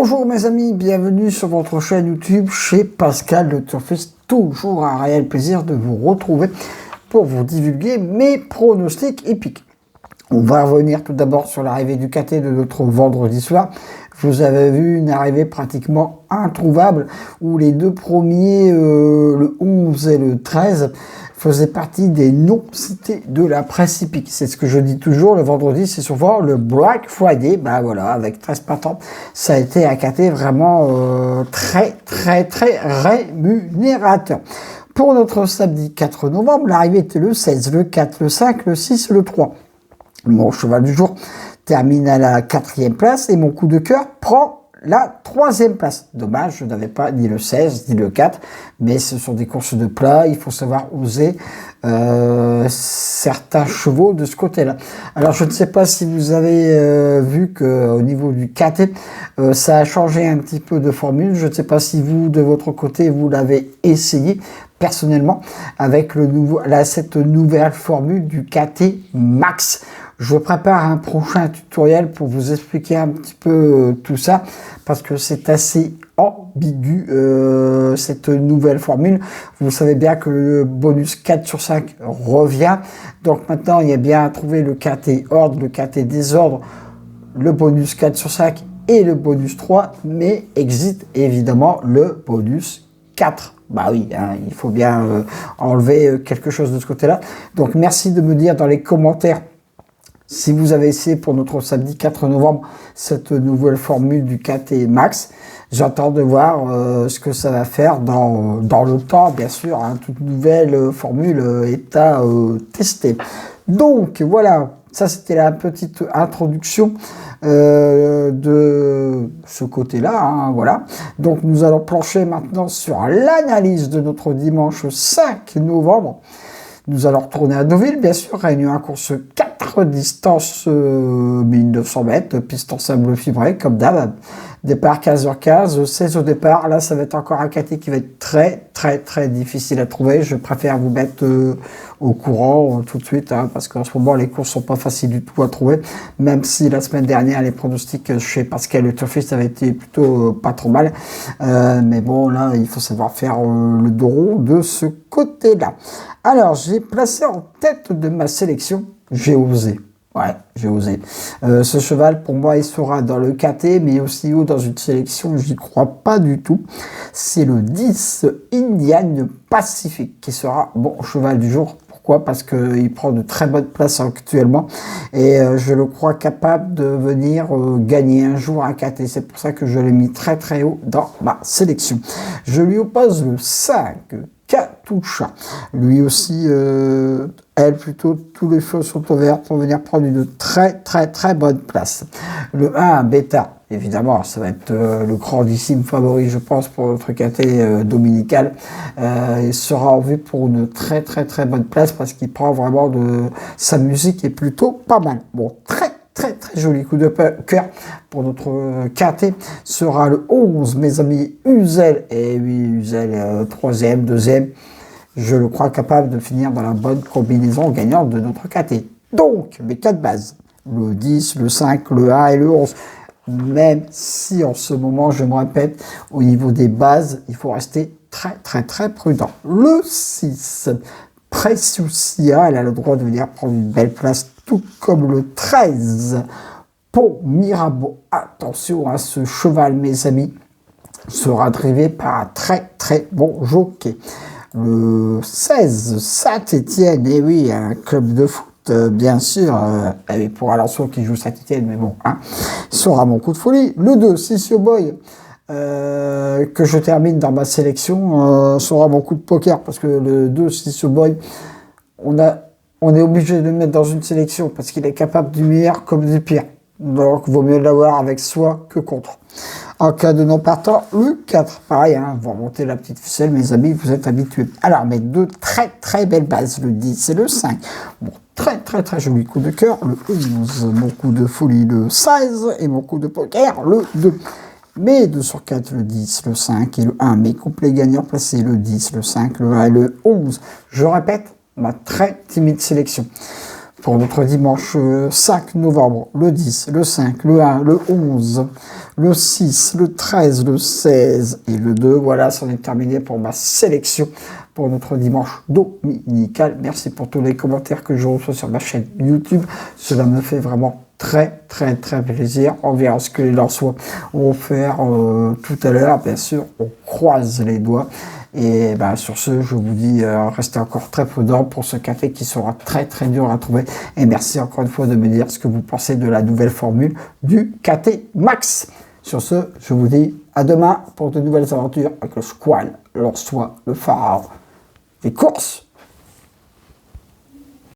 Bonjour mes amis, bienvenue sur votre chaîne YouTube chez Pascal le Turfiste. Toujours un réel plaisir de vous retrouver pour vous divulguer mes pronostics épiques. On va revenir tout d'abord sur l'arrivée du KT de notre vendredi soir. Vous avez vu une arrivée pratiquement introuvable où les deux premiers, le 11 et le 13, faisaient partie des non-cités de la presse hippique. C'est ce que je dis toujours, le vendredi, c'est souvent le Black Friday. Ben voilà, avec 13 partants, ça a été un KT vraiment très rémunérateur. Pour notre samedi 4 novembre, l'arrivée était le 16, le 4, le 5, le 6, le 3. Mon cheval du jour termine à la 4e place et mon coup de cœur prend la 3e place. Dommage, je n'avais pas ni le 16 ni le 4, mais ce sont des courses de plat, il faut savoir oser certains chevaux de ce côté-là. Alors je ne sais pas si vous avez vu qu'au niveau du KT, ça a changé un petit peu de formule. Je ne sais pas si vous, de votre côté, vous l'avez essayé personnellement avec cette nouvelle formule du KT Max. Je prépare un prochain tutoriel pour vous expliquer un petit peu tout ça, parce que c'est assez ambigu cette nouvelle formule. Vous savez bien que le bonus 4 sur 5 revient. Donc maintenant, il y a bien à trouver le KT ordre, le KT désordre, le bonus 4 sur 5 et le bonus 3, mais existe évidemment le bonus 4. Bah oui, hein, il faut bien enlever quelque chose de ce côté-là. Donc merci de me dire dans les commentaires si vous avez essayé pour notre samedi 4 novembre cette nouvelle formule du KT Max. J'attends de voir ce que ça va faire dans le temps, bien sûr. Hein, toute nouvelle formule est à tester. Donc voilà, ça c'était la petite introduction de ce côté-là. Hein, voilà. Donc nous allons plancher maintenant sur l'analyse de notre dimanche 5 novembre. Nous allons retourner à Deauville, bien sûr, réunion à course 4, distance 1900 mètres, piston sable fibré, comme d'hab. Départ 15h15, 16 au départ. Là, ça va être encore un KT qui va être très difficile à trouver. Je préfère vous mettre au courant tout de suite, hein, parce qu'en ce moment, les courses sont pas faciles du tout à trouver. Même si la semaine dernière, les pronostics chez Pascal le Turfiste avaient été plutôt pas trop mal. Mais bon, là, il faut savoir faire le dos rond de ce côté-là. Alors, j'ai placé en tête de ma sélection, j'ai osé. Ouais, j'ai osé. Ce cheval, pour moi, il sera dans le KT, mais aussi haut dans une sélection, j'y crois pas du tout. C'est le 10 Indian Pacific qui sera mon cheval du jour. Pourquoi? Parce qu'il prend de très bonnes places actuellement et je le crois capable de venir gagner un jour un KT. C'est pour ça que je l'ai mis très haut dans ma sélection. Je lui oppose le 5. Katusha. Lui aussi, elle plutôt, tous les feux sont ouverts pour venir prendre une très bonne place. Le 1, Beta, évidemment, ça va être le grandissime favori, je pense, pour notre KT dominical. Il sera en vue pour une très bonne place parce qu'il prend vraiment sa musique est plutôt pas mal. Bon, très joli coup de cœur pour notre KT sera le 11, mes amis, Uzel. Et oui, Uzel, 3e, 2e. Je le crois capable de finir dans la bonne combinaison gagnante de notre KT. Donc, mes 4 bases. Le 10, le 5, le 1 et le 11. Même si en ce moment, je me répète, au niveau des bases, il faut rester très prudent. Le 6, Preciousia, elle a le droit de venir prendre une belle place, tout comme le 13, Pont Mirabeau. Attention à ce cheval, mes amis, sera drivé par un très bon jockey. Le 16, Saint-Étienne, et oui, un club de foot, bien sûr, pour Alençon qui joue Saint-Étienne, mais bon, hein, sera mon coup de folie. Le 2, Sissio Boy, que je termine dans ma sélection, sera mon coup de poker, parce que le 2, Sissio Boy, on est obligé de le mettre dans une sélection, parce qu'il est capable du meilleur comme du pire. Donc, vaut mieux l'avoir avec soi que contre. En cas de non partant, le 4. Pareil, hein, vous remontez la petite ficelle, mes amis, vous êtes habitués. Alors, mes deux très belles bases, le 10 et le 5. Bon, très joli coup de cœur, le 11. Mon coup de folie, le 16. Et mon coup de poker, le 2. Mes 2 sur 4, le 10, le 5 et le 1. Mes couplets gagnants placés, le 10, le 5, le 1 et le 11. Je répète, ma très timide sélection. Pour notre dimanche 5 novembre, le 10, le 5, le 1, le 11. le 6, le 13, le 16 et le 2. Voilà, c'en est terminé pour ma sélection pour notre dimanche dominical. Merci pour tous les commentaires que je reçois sur ma chaîne YouTube. Cela me fait vraiment très plaisir. On verra ce que les Lensois vont faire tout à l'heure. Bien sûr, on croise les doigts. Et ben, sur ce, je vous dis, restez encore très prudents pour ce café qui sera très dur à trouver. Et merci encore une fois de me dire ce que vous pensez de la nouvelle formule du KT Max. Sur ce, je vous dis à demain pour de nouvelles aventures avec le Squall, Lensois, le Pharaon, les courses.